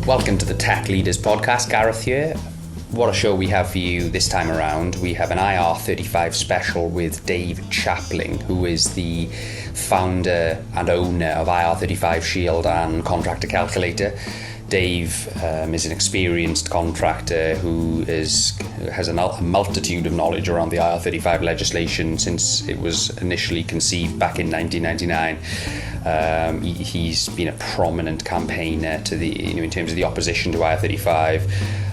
Welcome to the Tech Leaders Podcast. Gareth here. What a show we have for you this time around. We have an Ir35 special with Dave Chaplin, who is the founder and owner of Ir35 Shield and Contractor Calculator. Dave is an experienced contractor who has a multitude of knowledge around the Ir35 legislation since it was initially conceived back in 1999. He's been a prominent campaigner to in terms of the opposition to Ir35,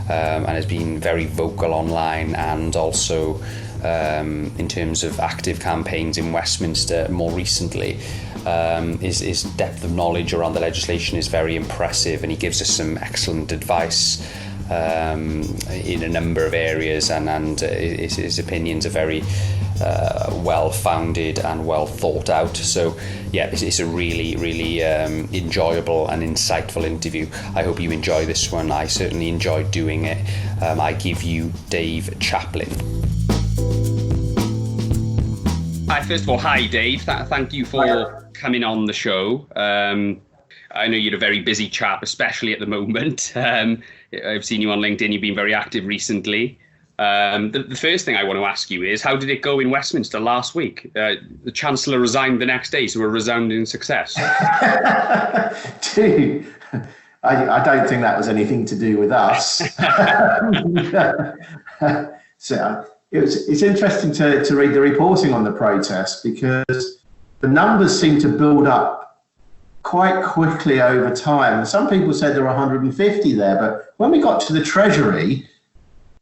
and has been very vocal online and also in terms of active campaigns in Westminster more recently. His depth of knowledge around the legislation is very impressive, and he gives us some excellent advice in a number of areas, and his opinions are very well-founded and well thought out. So yeah, it's a really enjoyable and insightful interview. I hope you enjoy this one. I certainly enjoyed doing it. I give you Dave Chaplin. Hi, first of all, hi Dave. Thank you for coming on the show. I know you're a very busy chap, especially at the moment. I've seen you on LinkedIn. You've been very active recently. The first thing I want to ask you is, how did it go in Westminster last week? The Chancellor resigned the next day, so a resounding success. Dude, I don't think that was anything to do with us. So it's interesting to read the reporting on the protest, because the numbers seem to build up quite quickly over time. Some people said there were 150 there, but when we got to the Treasury,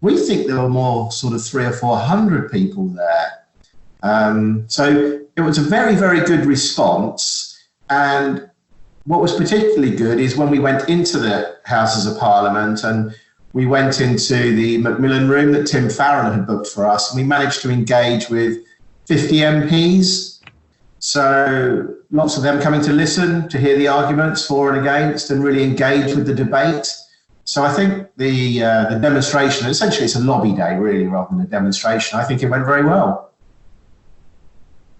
we think there were more sort of 300 or 400 people there. So it was a very, very good response. And what was particularly good is when we went into the Houses of Parliament and we went into the Macmillan room that Tim Farron had booked for us, and we managed to engage with 50 MPs. So lots of them coming to listen, to hear the arguments for and against, and really engage with the debate. So I think the demonstration, essentially it's a lobby day really rather than a demonstration. I think it went very well.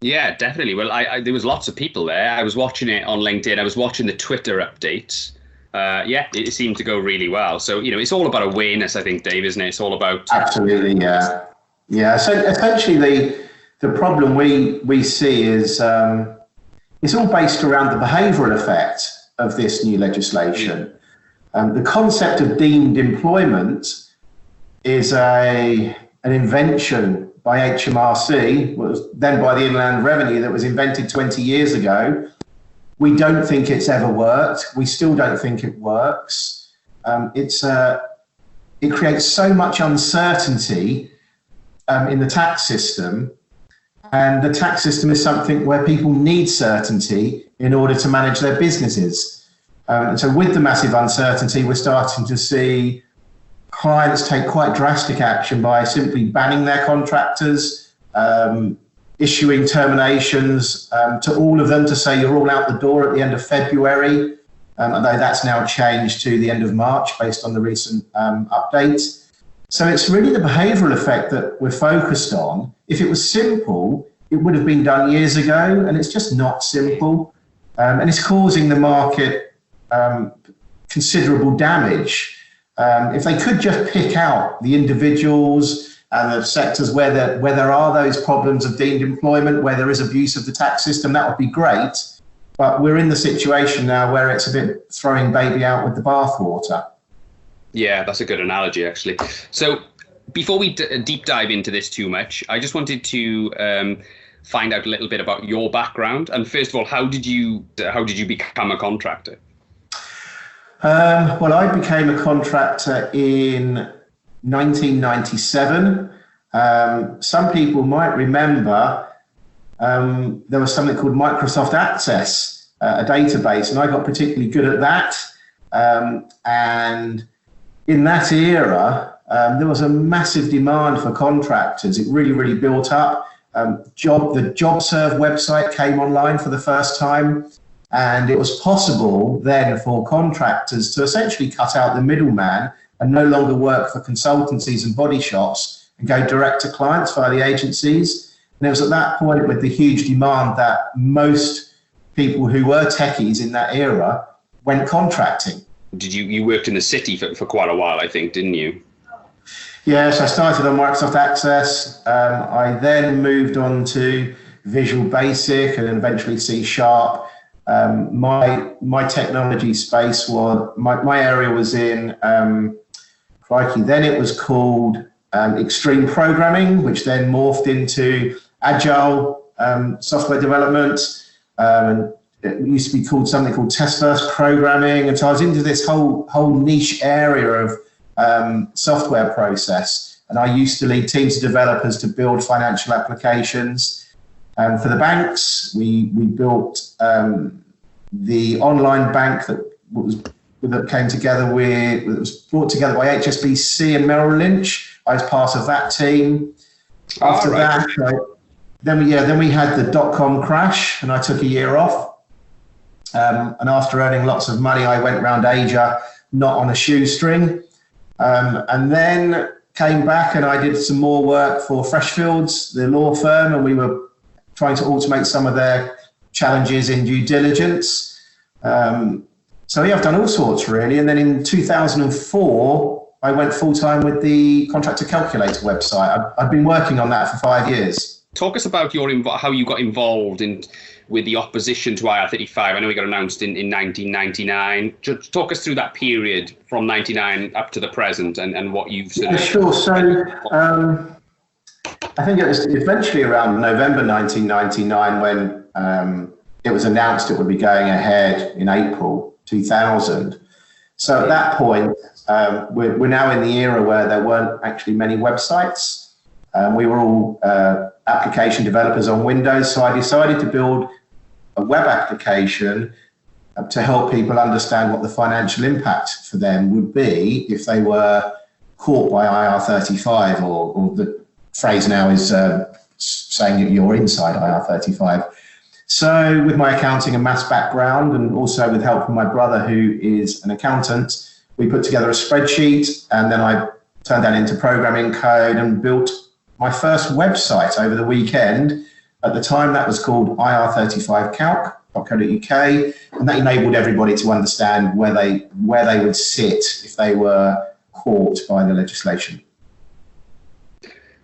Yeah, definitely. Well, there was lots of people there. I was watching it on LinkedIn. I was watching the Twitter updates. Yeah, it seemed to go really well. So, it's all about awareness, I think, Dave, isn't it? It's all about... Absolutely, yeah. Yeah, so essentially the problem we see is it's all based around the behavioural effect of this new legislation. The concept of deemed employment is an invention by HMRC, then by the Inland Revenue, that was invented 20 years ago. We don't think it's ever worked. We still don't think it works. It creates so much uncertainty in the tax system, and the tax system is something where people need certainty in order to manage their businesses. And so with the massive uncertainty, we're starting to see clients take quite drastic action by simply banning their contractors, issuing terminations to all of them to say you're all out the door at the end of February, although that's now changed to the end of March based on the recent updates. So it's really the behavioural effect that we're focused on. If it was simple, it would have been done years ago, and it's just not simple. And it's causing the market considerable damage. If they could just pick out the individuals and the sectors where there are those problems of deemed employment, where there is abuse of the tax system, that would be great. But we're in the situation now where it's a bit throwing baby out with the bathwater. Yeah, that's a good analogy, actually. So before we deep dive into this too much, I just wanted to find out a little bit about your background. And first of all, how did you become a contractor? Well, I became a contractor in 1997. Some people might remember there was something called Microsoft Access, a database, and I got particularly good at that. And in that era, there was a massive demand for contractors. It really built up. The JobServe website came online for the first time, and it was possible then for contractors to essentially cut out the middleman and no longer work for consultancies and body shops and go direct to clients via the agencies. And it was at that point, with the huge demand, that most people who were techies in that era went contracting. you worked in the city for quite a while, I think, didn't you? Yes, I started on Microsoft Access. I then moved on to Visual Basic and eventually C Sharp. My technology space was, my area was in, crikey, then it was called Extreme Programming, which then morphed into Agile software development. It used to be called something called Test-First Programming. And so I was into this whole niche area of software process. And I used to lead teams of developers to build financial applications. For the banks, we built the online bank that came together with, it was brought together by HSBC and Merrill Lynch. I was part of that team. After that, then we had the dot-com crash, and I took a year off. And after earning lots of money, I went around Asia, not on a shoestring. And then came back and I did some more work for Freshfields, the law firm, and we were trying to automate some of their challenges in due diligence. So yeah, I've done all sorts really. And then in 2004, I went full-time with the Contractor calculator website. I've been working on that for 5 years. Talk us about how you got involved with the opposition to IR35. I know it got announced in 1999. Just talk us through that period from 99 up to the present and what you've sort of... Sure. So I think it was eventually around November 1999 when it was announced it would be going ahead in April 2000. So at that point, we're now in the era where there weren't actually many websites. We were all application developers on Windows, so I decided to build a web application to help people understand what the financial impact for them would be if they were caught by IR35, or the phrase now is saying that you're inside IR35. So with my accounting and maths background, and also with help from my brother who is an accountant, we put together a spreadsheet, and then I turned that into programming code and built my first website over the weekend. At the time, that was called Ir35calc.co.uk, and that enabled everybody to understand where they would sit if they were caught by the legislation.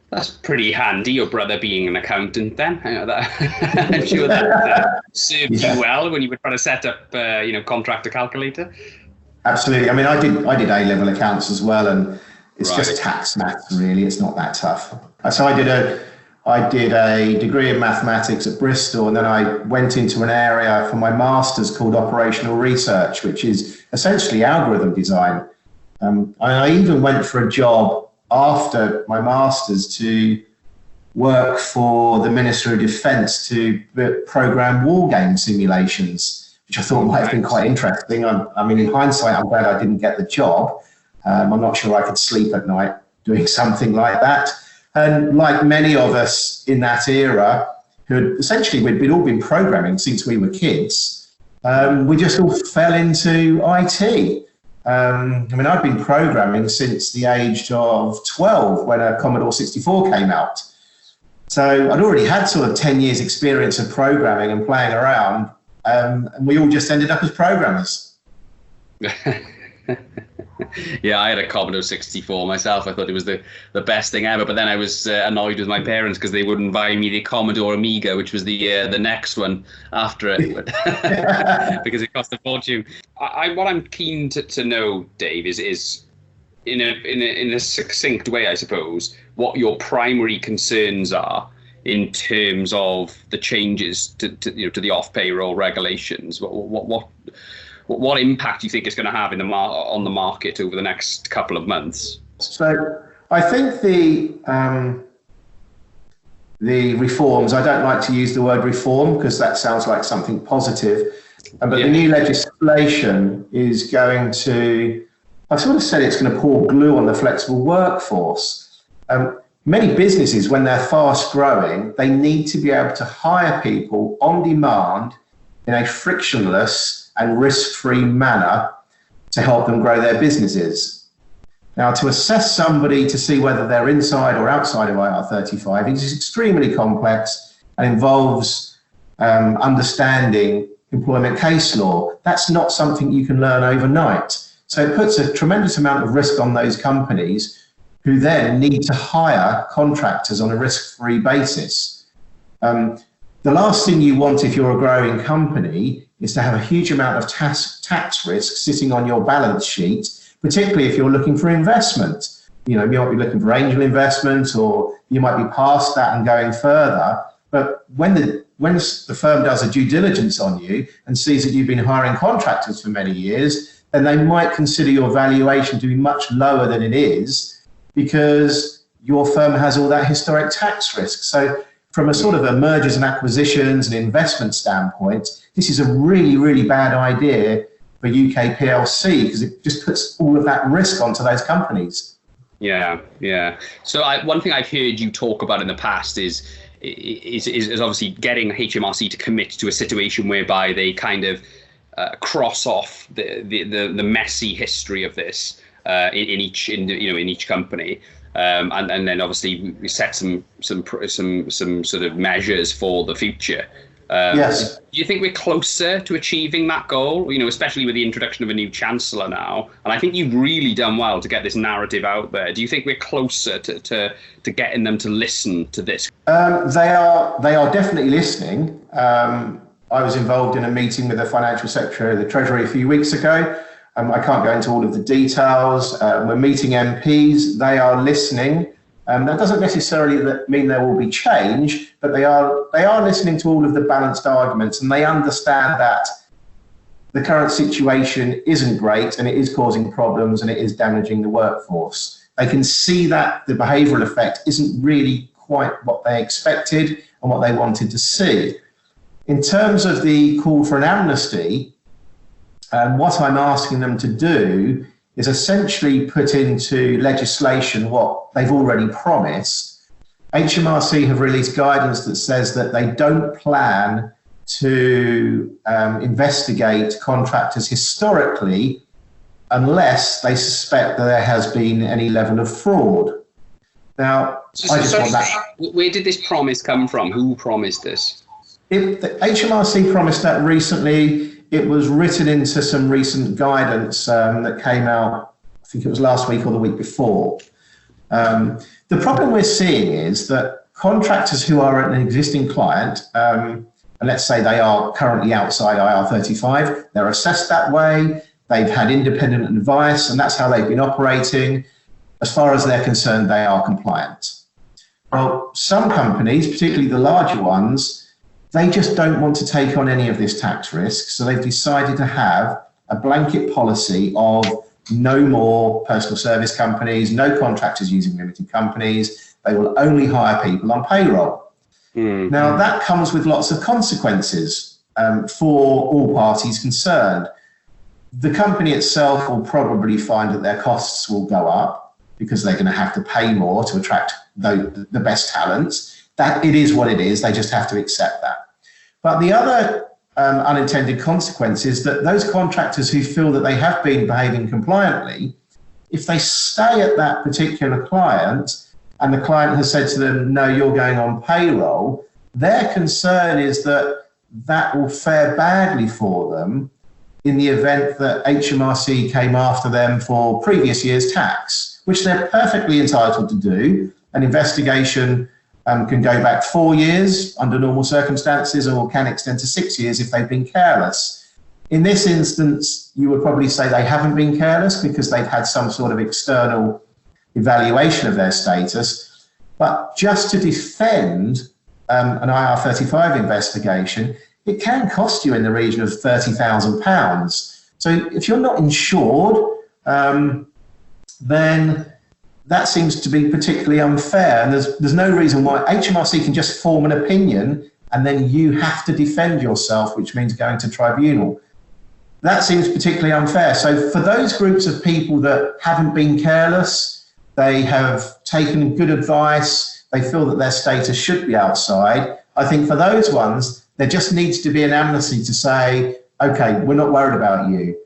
That's pretty handy, your brother being an accountant then. I'm sure that served you well when you were trying to set up Contractor calculator. Absolutely. I mean, I did A-level accounts as well, and it's just tax maths, really. It's not that tough. So I did a degree in mathematics at Bristol, and then I went into an area for my master's called operational research, which is essentially algorithm design. I even went for a job after my master's to work for the Minister of Defence to program war game simulations, which I thought might have been quite interesting. I mean, in hindsight, I'm glad I didn't get the job. I'm not sure I could sleep at night doing something like that. And like many of us in that era, who had essentially we'd all been programming since we were kids, we just all fell into IT. I mean, I've been programming since the age of 12 when a Commodore 64 came out. So I'd already had sort of 10 years experience of programming and playing around, and we all just ended up as programmers. Yeah, I had a Commodore 64 myself. I thought it was the best thing ever, but then I was annoyed with my parents because they wouldn't buy me the Commodore Amiga, which was the next one after it, because it cost a fortune. What I'm keen to know, Dave, is in a succinct way, I suppose, what your primary concerns are in terms of the changes to the off-payroll regulations. What impact do you think it's going to have on the market over the next couple of months? So I think the reforms, I don't like to use the word reform because that sounds like something positive, but the new legislation is going to, I've sort of said it's going to pour glue on the flexible workforce. Many businesses, when they're fast growing, they need to be able to hire people on demand in a frictionless and risk-free manner to help them grow their businesses. Now, to assess somebody to see whether they're inside or outside of IR35 is extremely complex and involves understanding employment case law. That's not something you can learn overnight. So it puts a tremendous amount of risk on those companies who then need to hire contractors on a risk-free basis. The last thing you want if you're a growing company is to have a huge amount of tax risk sitting on your balance sheet, particularly if you're looking for investment. You might be looking for angel investment, or you might be past that and going further. But when the firm does a due diligence on you and sees that you've been hiring contractors for many years, then they might consider your valuation to be much lower than it is because your firm has all that historic tax risk. So from a sort of a mergers and acquisitions and investment standpoint, this is a really, really bad idea for UK PLC because it just puts all of that risk onto those companies. Yeah. So one thing I've heard you talk about in the past is obviously getting HMRC to commit to a situation whereby they kind of cross off the messy history of this in each company. And then obviously we set some sort of measures for the future. Yes. Do you think we're closer to achieving that goal? Especially with the introduction of a new chancellor now, and I think you've really done well to get this narrative out there. Do you think we're closer to getting them to listen to this? They are definitely listening. I was involved in a meeting with the Financial Secretary of the Treasury a few weeks ago. I can't go into all of the details. We're meeting MPs. They are listening. That doesn't necessarily mean there will be change, but they are listening to all of the balanced arguments, and they understand that the current situation isn't great and it is causing problems and it is damaging the workforce. They can see that the behavioural effect isn't really quite what they expected and what they wanted to see. In terms of the call for an amnesty, what I'm asking them to do is essentially put into legislation what they've already promised. HMRC have released guidance that says that they don't plan to investigate contractors historically unless they suspect that there has been any level of fraud. Now, where did this promise come from? Who promised this? The HMRC promised that recently. It was written into some recent guidance that came out, I think it was last week or the week before. The problem we're seeing is that contractors who are an existing client, and let's say they are currently outside IR35, they're assessed that way, they've had independent advice, and that's how they've been operating. As far as they're concerned, they are compliant. Well, some companies, particularly the larger ones, they just don't want to take on any of this tax risk. So they've decided to have a blanket policy of no more personal service companies, no contractors using limited companies. They will only hire people on payroll. Mm-hmm. Now, that comes with lots of consequences for all parties concerned. The company itself will probably find that their costs will go up because they're going to have to pay more to attract the best talents. That it is what it is. They just have to accept that. But the other unintended consequence is that those contractors who feel that they have been behaving compliantly, if they stay at that particular client and the client has said to them, no, you're going on payroll, their concern is that that will fare badly for them in the event that HMRC came after them for previous year's tax, which they're perfectly entitled to do. An investigation can go back 4 years under normal circumstances, or can extend to 6 years if they've been careless. In this instance, you would probably say they haven't been careless because they've had some sort of external evaluation of their status. But just to defend an IR35 investigation, it can cost you in the region of £30,000. So if you're not insured, then that seems to be particularly unfair. And there's no reason why HMRC can just form an opinion and then you have to defend yourself, which means going to tribunal. That seems particularly unfair. So for those groups of people that haven't been careless, they have taken good advice, they feel that their status should be outside, I think for those ones, there just needs to be an amnesty to say, okay, we're not worried about you.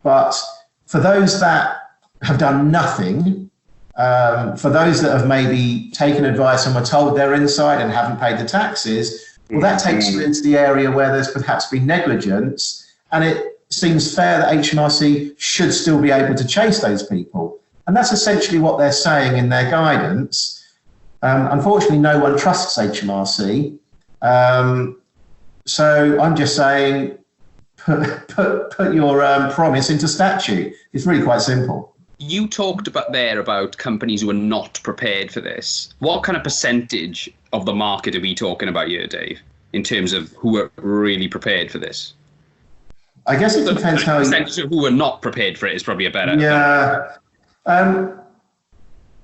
But for those that have done nothing, for those that have maybe taken advice and were told they're inside and haven't paid the taxes, well, that takes you into the area where there's perhaps been negligence, and it seems fair that HMRC should still be able to chase those people. And that's essentially what they're saying in their guidance. Unfortunately, no one trusts HMRC. So I'm just saying, put your promise into statute. It's really quite simple. You talked about companies who are not prepared for this. What kind of percentage of the market are we talking about here, Dave, in terms of who are really prepared for this? I guess it depends how percentage of who are not prepared for it is probably a better. Yeah.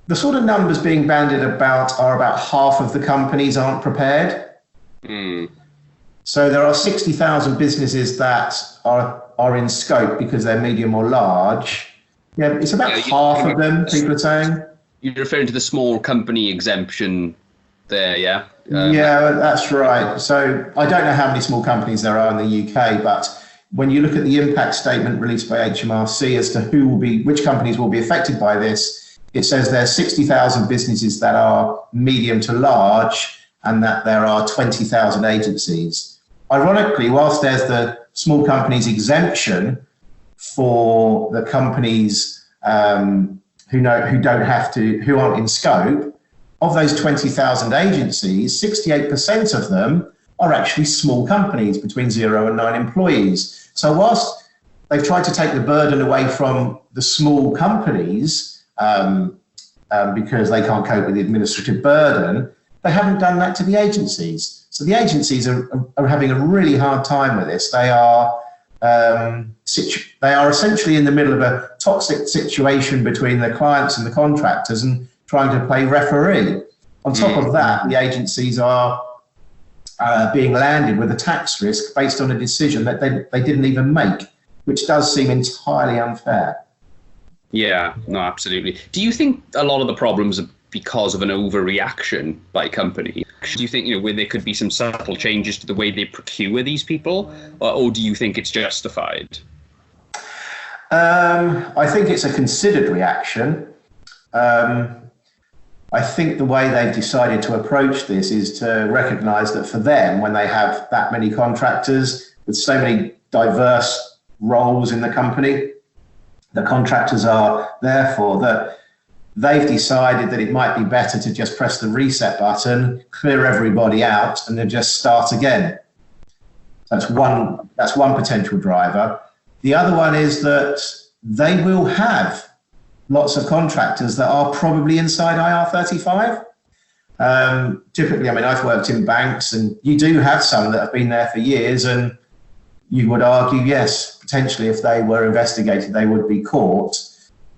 The sort of numbers being bandied about are about half of the companies aren't prepared. So there are 60,000 businesses that are in scope because they're medium or large. Yeah, it's about half of them, people are saying. You're referring to the small company exemption there, yeah? Yeah, that's right. So I don't know how many small companies there are in the UK, but when you look at the impact statement released by HMRC as to which companies will be affected by this, it says there's 60,000 businesses that are medium to large and that there are 20,000 agencies. Ironically, whilst there's the small companies exemption for the companies who aren't in scope, of those 20,000 agencies, 68% of them are actually small companies between 0 and 9 employees. So whilst they've tried to take the burden away from the small companies because they can't cope with the administrative burden, they haven't done that to the agencies. So the agencies are having a really hard time with this. They are essentially in the middle of a toxic situation between the clients and the contractors and trying to play referee. On top of that, the agencies are being landed with a tax risk based on a decision that they didn't even make, which does seem entirely unfair. Yeah, no, absolutely. Do you think a lot of the problems are because of an overreaction by companies? Do you think, where there could be some subtle changes to the way they procure these people, or do you think it's justified? I think it's a considered reaction. I think the way they've decided to approach this is to recognise that for them, when they have that many contractors with so many diverse roles in the company, the contractors are therefore that they've decided that it might be better to just press the reset button, clear everybody out, and then just start again. That's one potential driver. The other one is that they will have lots of contractors that are probably inside IR35. Typically, I've worked in banks, and you do have some that have been there for years, and you would argue, yes, potentially if they were investigated, they would be caught.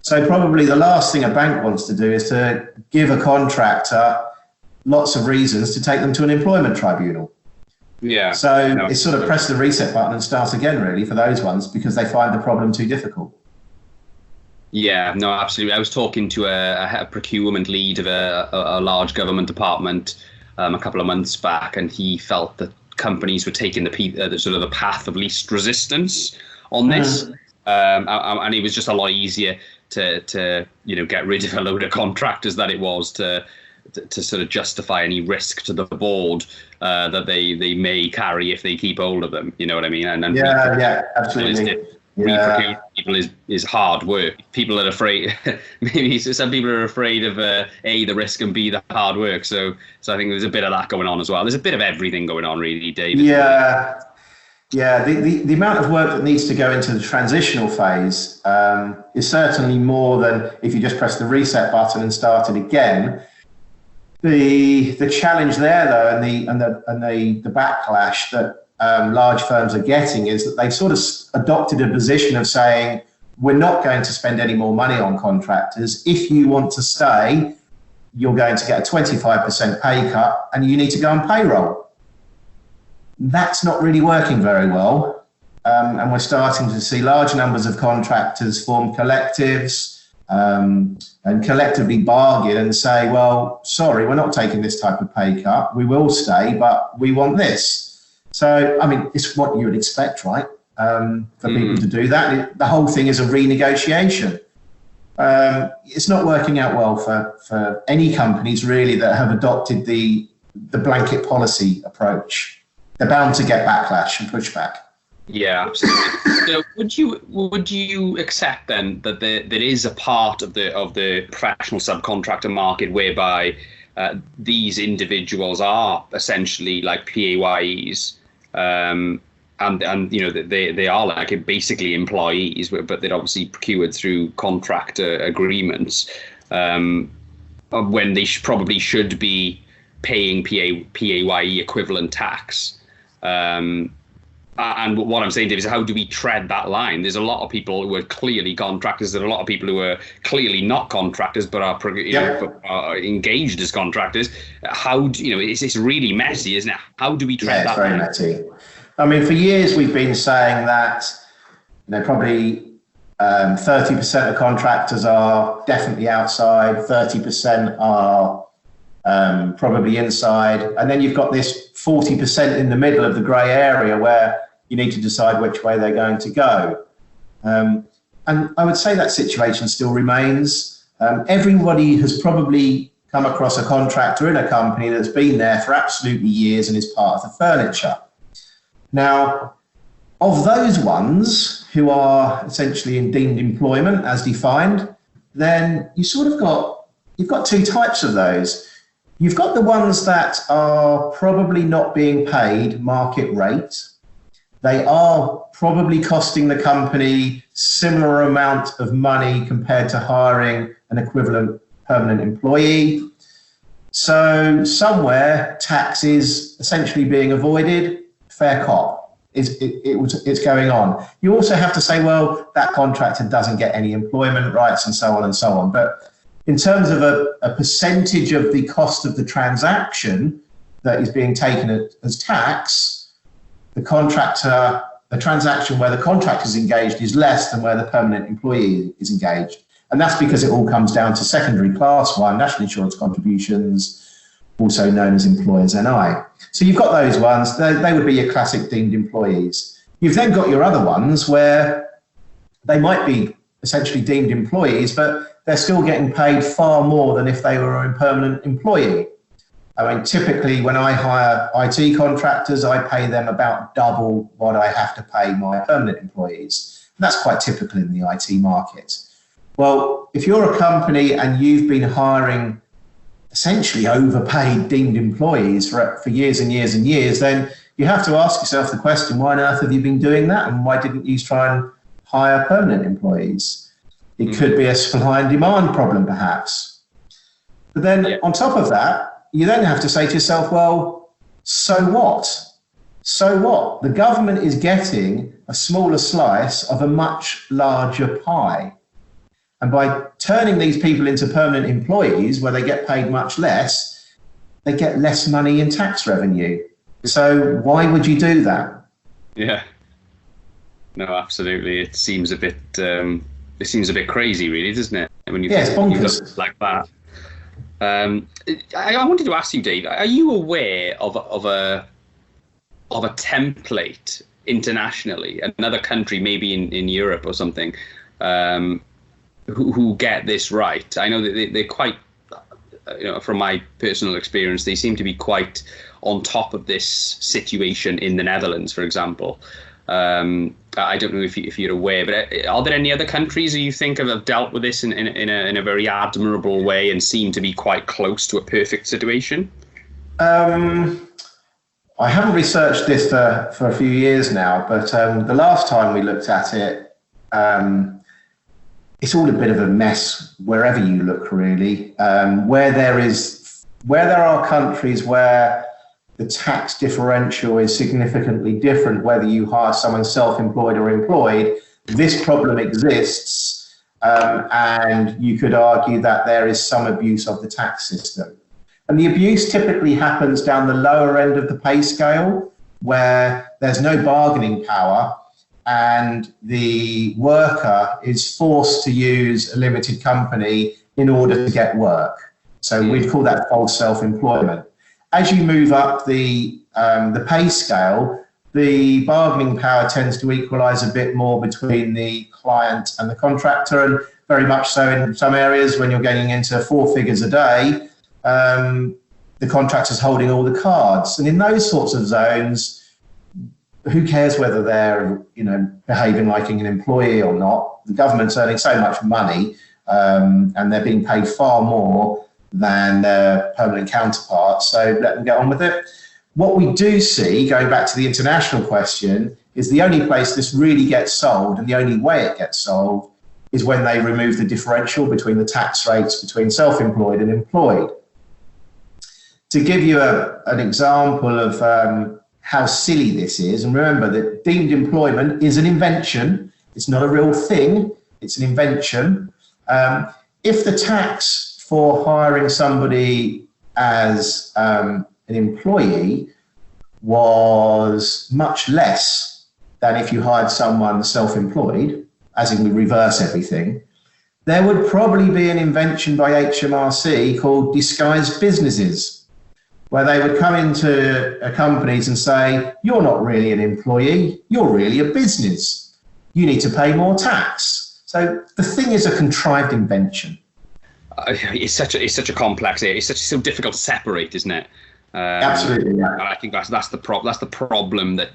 So probably the last thing a bank wants to do is to give a contractor lots of reasons to take them to an employment tribunal. Yeah. So it's sort of press the reset button and start again, really, for those ones, because they find the problem too difficult. Yeah, no, absolutely. I was talking to a procurement lead of a large government department a couple of months back, and he felt that companies were taking the sort of the path of least resistance on this, and it was just a lot easier to get rid of a load of contractors than it was to sort of justify any risk to the board that they may carry if they keep hold of them. You know what I mean? And Absolutely. Reprocuring people is hard work. People are afraid. Maybe some people are afraid of A, the risk, and B, the hard work. So I think there's a bit of that going on as well. There's a bit of everything going on, really, David. Yeah. The amount of work that needs to go into the transitional phase is certainly more than if you just press the reset button and start it again. The challenge there, though, and the backlash that large firms are getting is that they've sort of adopted a position of saying, we're not going to spend any more money on contractors. If you want to stay, you're going to get a 25% pay cut and you need to go on payroll. That's not really working very well. And we're starting to see large numbers of contractors form collectives and collectively bargain and say, well, sorry, we're not taking this type of pay cut. We will stay, but we want this. So, it's what you would expect, right? For people to do that. The whole thing is a renegotiation. It's not working out well for any companies, really, that have adopted the blanket policy approach. They're bound to get backlash and pushback. Yeah, absolutely. So would you accept then that there is a part of the professional subcontractor market whereby these individuals are essentially like PAYEs, and they are like basically employees, but they're obviously procured through contractor agreements, when they probably should be paying PAYE equivalent tax. And what I'm saying, Dave, is how do we tread that line? There's a lot of people who are clearly contractors. There are a lot of people who are clearly not contractors, but are engaged as contractors. How do it's really messy, isn't it? How do we tread that line? It's very messy. I mean, for years we've been saying that probably 30% of contractors are definitely outside, 30% are probably inside, and then you've got this 40% in the middle of the grey area where you need to decide which way they're going to go. And I would say that situation still remains. Everybody has probably come across a contractor in a company that's been there for absolutely years and is part of the furniture. Now, of those ones who are essentially in deemed employment as defined, then you've got two types of those. You've got the ones that are probably not being paid market rate. They are probably costing the company similar amount of money compared to hiring an equivalent permanent employee. So somewhere tax is essentially being avoided, fair cop. It's going on. You also have to say, well, that contractor doesn't get any employment rights and so on and so on. But in terms of a percentage of the cost of the transaction that is being taken as tax, the transaction where the contractor is engaged is less than where the permanent employee is engaged. And that's because it all comes down to secondary class one, national insurance contributions, also known as employers' NI. So you've got those ones, they would be your classic deemed employees. You've then got your other ones where they might be essentially deemed employees, but they're still getting paid far more than if they were a permanent employee. I mean, typically when I hire IT contractors, I pay them about double what I have to pay my permanent employees. And that's quite typical in the IT market. Well, if you're a company and you've been hiring essentially overpaid deemed employees for years and years and years, then you have to ask yourself the question, why on earth have you been doing that? And why didn't you try and hire permanent employees? It could be a supply and demand problem, perhaps. But then on top of that, you then have to say to yourself, well, so what? So what? The government is getting a smaller slice of a much larger pie. And by turning these people into permanent employees where they get paid much less, they get less money in tax revenue. So why would you do that? Yeah. No, absolutely. It seems a bit crazy, really, doesn't it? When you it's bonkers like that. I wanted to ask you, Dave, are you aware of a template internationally, another country, maybe in Europe or something, who get this right? I know that they're quite, from my personal experience, they seem to be quite on top of this situation in the Netherlands, for example. I don't know if you're aware, but are there any other countries that you think have dealt with this in a very admirable way and seem to be quite close to a perfect situation? I haven't researched this for a few years now, but the last time we looked at it, it's all a bit of a mess wherever you look, really. Where there are countries where the tax differential is significantly different whether you hire someone self-employed or employed, this problem exists, and you could argue that there is some abuse of the tax system. And the abuse typically happens down the lower end of the pay scale, where there's no bargaining power and the worker is forced to use a limited company in order to get work. So we'd call that false self-employment. As you move up the pay scale, the bargaining power tends to equalise a bit more between the client and the contractor, and very much so in some areas when you're getting into 4 figures a day, the contractor's holding all the cards. And in those sorts of zones, who cares whether they're, behaving like an employee or not? The government's earning so much money, and they're being paid far more than their permanent counterparts. So let them get on with it. What we do see, going back to the international question, is the only place this really gets solved, and the only way it gets solved, is when they remove the differential between the tax rates between self-employed and employed. To give you an example of how silly this is, and remember that deemed employment is an invention, it's not a real thing, it's an invention. If the tax for hiring somebody as an employee was much less than if you hired someone self-employed, as in we reverse everything, there would probably be an invention by HMRC called disguised businesses, where they would come into companies and say, you're not really an employee, you're really a business. You need to pay more tax. So the thing is a contrived invention. It's such a complex area. It's so difficult to separate, isn't it? Absolutely. Yeah. And I think that's the problem that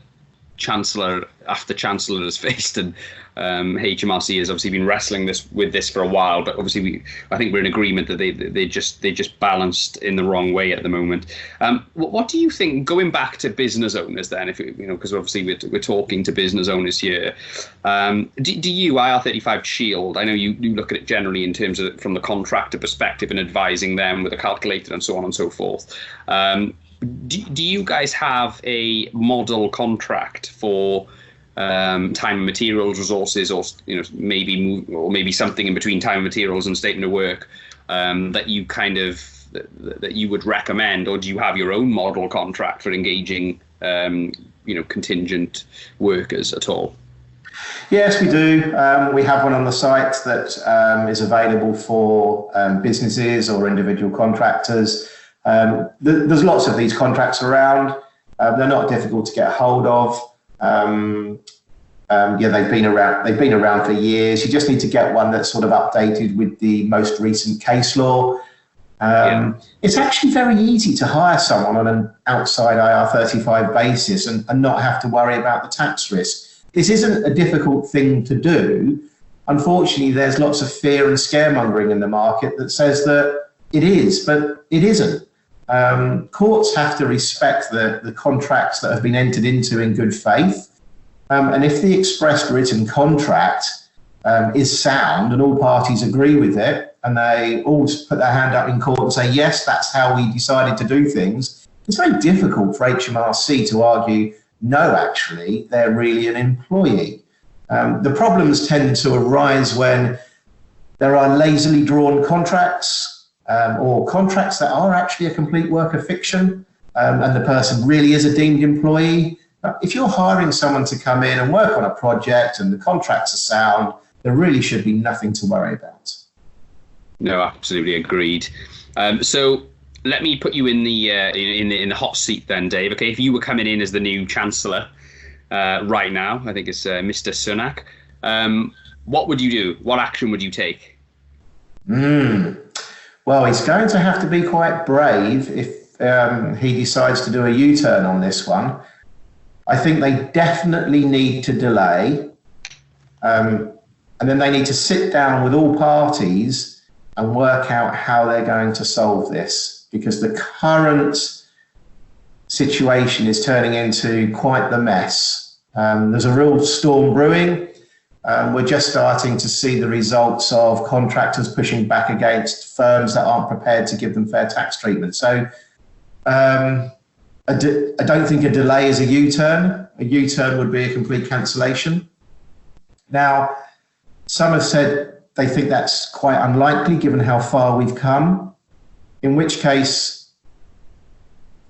Chancellor after Chancellor has faced, and HMRC has obviously been wrestling with this for a while. But obviously, I think we're in agreement that they just balanced in the wrong way at the moment. What do you think? Going back to business owners, then, if because obviously we're talking to business owners here. Do you Ir35 Shield? I know you look at it generally in terms of from the contractor perspective and advising them with a calculator and so on and so forth. Do you guys have a model contract for time and materials, resources, or maybe something in between time and materials and statement of work that you that you would recommend, or do you have your own model contract for engaging contingent workers at all? Yes, we do. We have one on the site that is available for businesses or individual contractors. There's lots of these contracts around. They're not difficult to get hold of. They've been around for years. You just need to get one that's sort of updated with the most recent case law. It's actually very easy to hire someone on an outside IR35 basis and not have to worry about the tax risk. This isn't a difficult thing to do. Unfortunately, there's lots of fear and scaremongering in the market that says that it is, but it isn't. Courts have to respect the contracts that have been entered into in good faith. And if the expressed written contract is sound and all parties agree with it, and they all put their hand up in court and say, yes, that's how we decided to do things, it's very difficult for HMRC to argue, no, actually, they're really an employee. The problems tend to arise when there are lazily drawn contracts, or contracts that are actually a complete work of fiction, and the person really is a deemed employee. If you're hiring someone to come in and work on a project and the contracts are sound, there really should be nothing to worry about. No, absolutely agreed. So let me put you in the hot seat then, Dave. Okay, if you were coming in as the new Chancellor right now, I think it's Mr. Sunak, what would you do? What action would you take? Well, he's going to have to be quite brave if he decides to do a U-turn on this one. I think they definitely need to delay, and then they need to sit down with all parties and work out how they're going to solve this, because the current situation is turning into quite the mess. There's a real storm brewing. We're just starting to see the results of contractors pushing back against firms that aren't prepared to give them fair tax treatment. So I don't think a delay is a U-turn. A U-turn would be a complete cancellation. Now, some have said they think that's quite unlikely given how far we've come, in which case,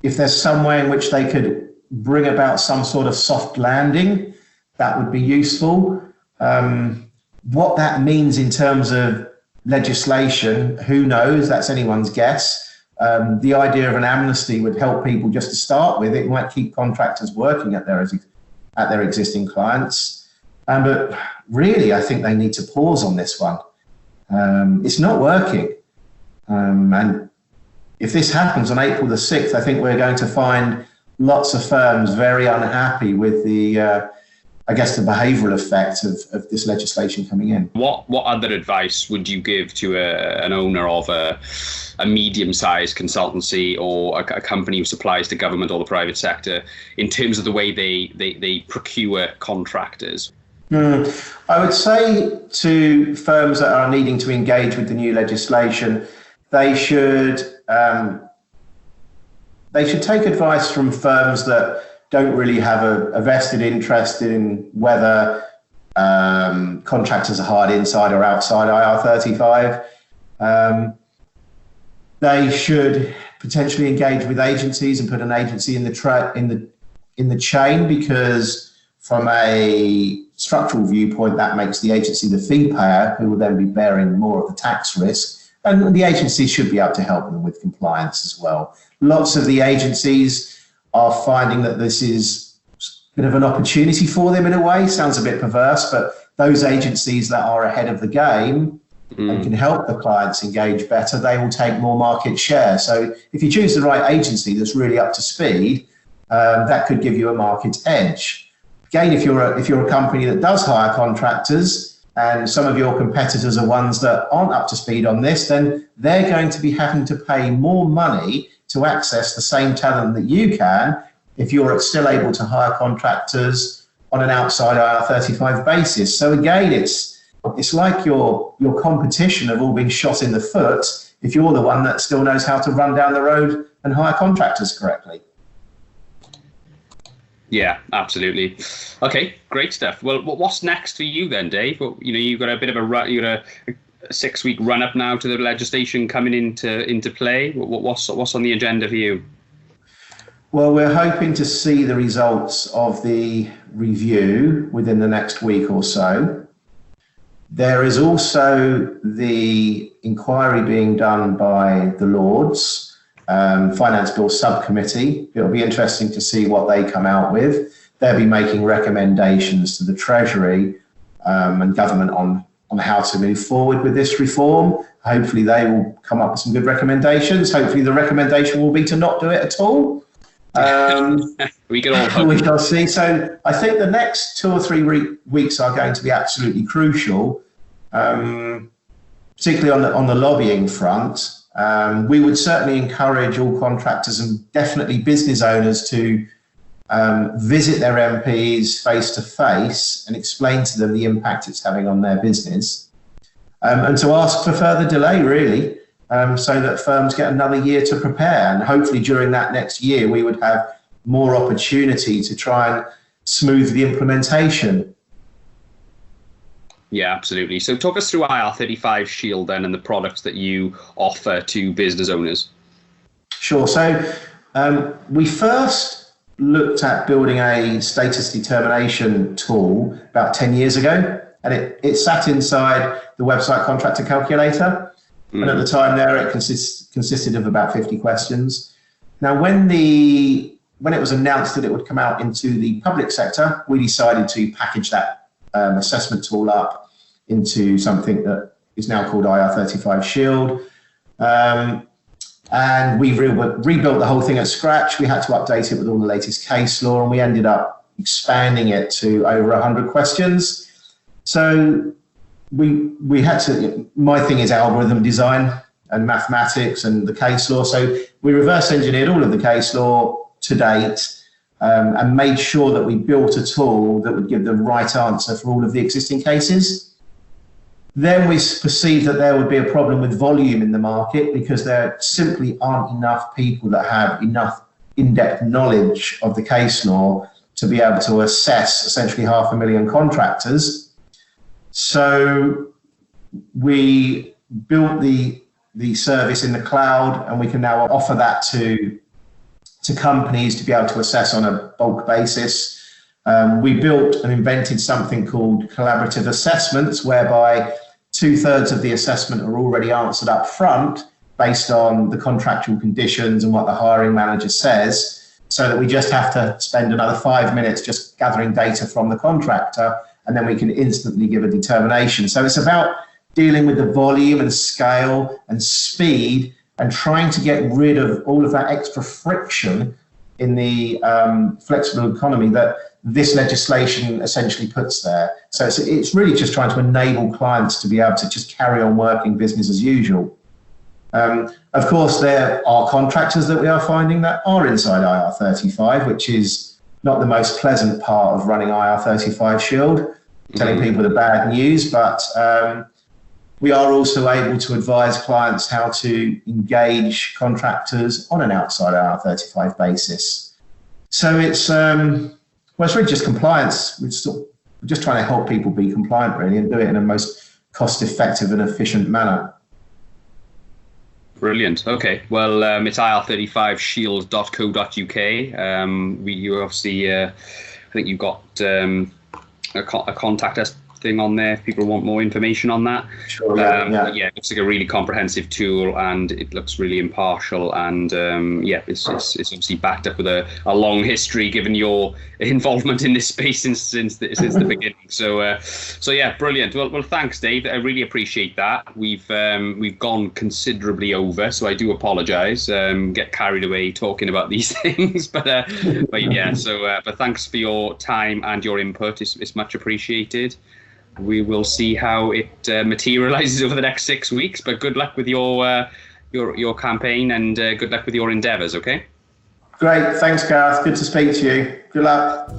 if there's some way in which they could bring about some sort of soft landing, that would be useful. What that means in terms of legislation, who knows? That's anyone's guess. The idea of an amnesty would help people just to start with. It might keep contractors working at their existing clients. But really, I think they need to pause on this one. It's not working. And if this happens on April the 6th, I think we're going to find lots of firms very unhappy with the, I guess, the behavioural effect of this legislation coming in. What other advice would you give to an owner of a medium-sized consultancy or a company who supplies to government or the private sector in terms of the way they procure contractors? I would say to firms that are needing to engage with the new legislation, they should take advice from firms that don't really have a vested interest in whether contractors are hired inside or outside IR35. They should potentially engage with agencies and put an agency in the chain, because from a structural viewpoint, that makes the agency the fee payer, who will then be bearing more of the tax risk. And the agency should be able to help them with compliance as well. Lots of the agencies are finding that this is a bit of an opportunity for them in a way. Sounds a bit perverse, but those agencies that are ahead of the game and can help the clients engage better, they will take more market share. So if you choose the right agency that's really up to speed, that could give you a market edge. Again, if you're a company that does hire contractors and some of your competitors are ones that aren't up to speed on this, then they're going to be having to pay more money to access the same talent that you can if you're still able to hire contractors on an outside IR35 basis. So again, it's like your competition have all been shot in the foot if you're the one that still knows how to run down the road and hire contractors correctly. Yeah, absolutely. Okay, great stuff. Well, what's next for you then, Dave? Well, you've got a bit of you got a 6-week run up now to the legislation coming into play. What's on the agenda for you? Well, we're hoping to see the results of the review within the next week or so. There is also the inquiry being done by the Lords Finance Bill Subcommittee. It'll be interesting to see what they come out with. They'll be making recommendations to the Treasury and government on how to move forward with this reform. Hopefully they will come up with some good recommendations. Hopefully the recommendation will be to not do it at all. We can all hope. We shall see. So I think the next 2 or 3 weeks are going to be absolutely crucial, particularly on the lobbying front. We would certainly encourage all contractors and definitely business owners to visit their MPs face to face and explain to them the impact it's having on their business, and to ask for further delay, really, so that firms get another year to prepare. And hopefully during that next year, we would have more opportunity to try and smooth the implementation. Yeah, absolutely. So talk us through IR35 Shield then and the products that you offer to business owners. Sure. So we first looked at building a status determination tool about 10 years ago, and it sat inside the website Contractor Calculator. And at the time there, it consisted of about 50 questions. Now, when it was announced that it would come out into the public sector, we decided to package that assessment tool up into something that is now called IR35 Shield. And we rebuilt the whole thing at scratch. We had to update it with all the latest case law, and we ended up expanding it to over 100 questions. So we had to, my thing is algorithm design and mathematics and the case law. So we reverse engineered all of the case law to date, and made sure that we built a tool that would give the right answer for all of the existing cases. Then we perceived that there would be a problem with volume in the market because there simply aren't enough people that have enough in-depth knowledge of the case law to be able to assess essentially 500,000 contractors. So we built the service in the cloud, and we can now offer that to companies to be able to assess on a bulk basis. We built and invented something called collaborative assessments, whereby 2/3 of the assessment are already answered up front based on the contractual conditions and what the hiring manager says, so that we just have to spend another 5 minutes just gathering data from the contractor, and then we can instantly give a determination. So it's about dealing with the volume and scale and speed and trying to get rid of all of that extra friction in the flexible economy that this legislation essentially puts there. So it's really just trying to enable clients to be able to just carry on working business as usual. Of course, there are contractors that we are finding that are inside IR35, which is not the most pleasant part of running IR35 Shield, telling people the bad news, but we are also able to advise clients how to engage contractors on an outside IR35 basis. So it's really just compliance. We're just trying to help people be compliant, really, and do it in a most cost-effective and efficient manner. Brilliant. Okay. Well, it's ir35shield.co.uk. You obviously, I think you've got a contact us thing on there if people want more information on that. Sure, it looks like a really comprehensive tool, and it looks really impartial, and it's obviously backed up with a long history given your involvement in this space since the beginning. So brilliant. Well, thanks, Dave. I really appreciate that. We've gone considerably over, so I do apologise. Get carried away talking about these things, but thanks for your time and your input. It's much appreciated. We will see how it materialises over the next 6 weeks. But good luck with your campaign, and good luck with your endeavours. Okay. Great. Thanks, Gareth. Good to speak to you. Good luck.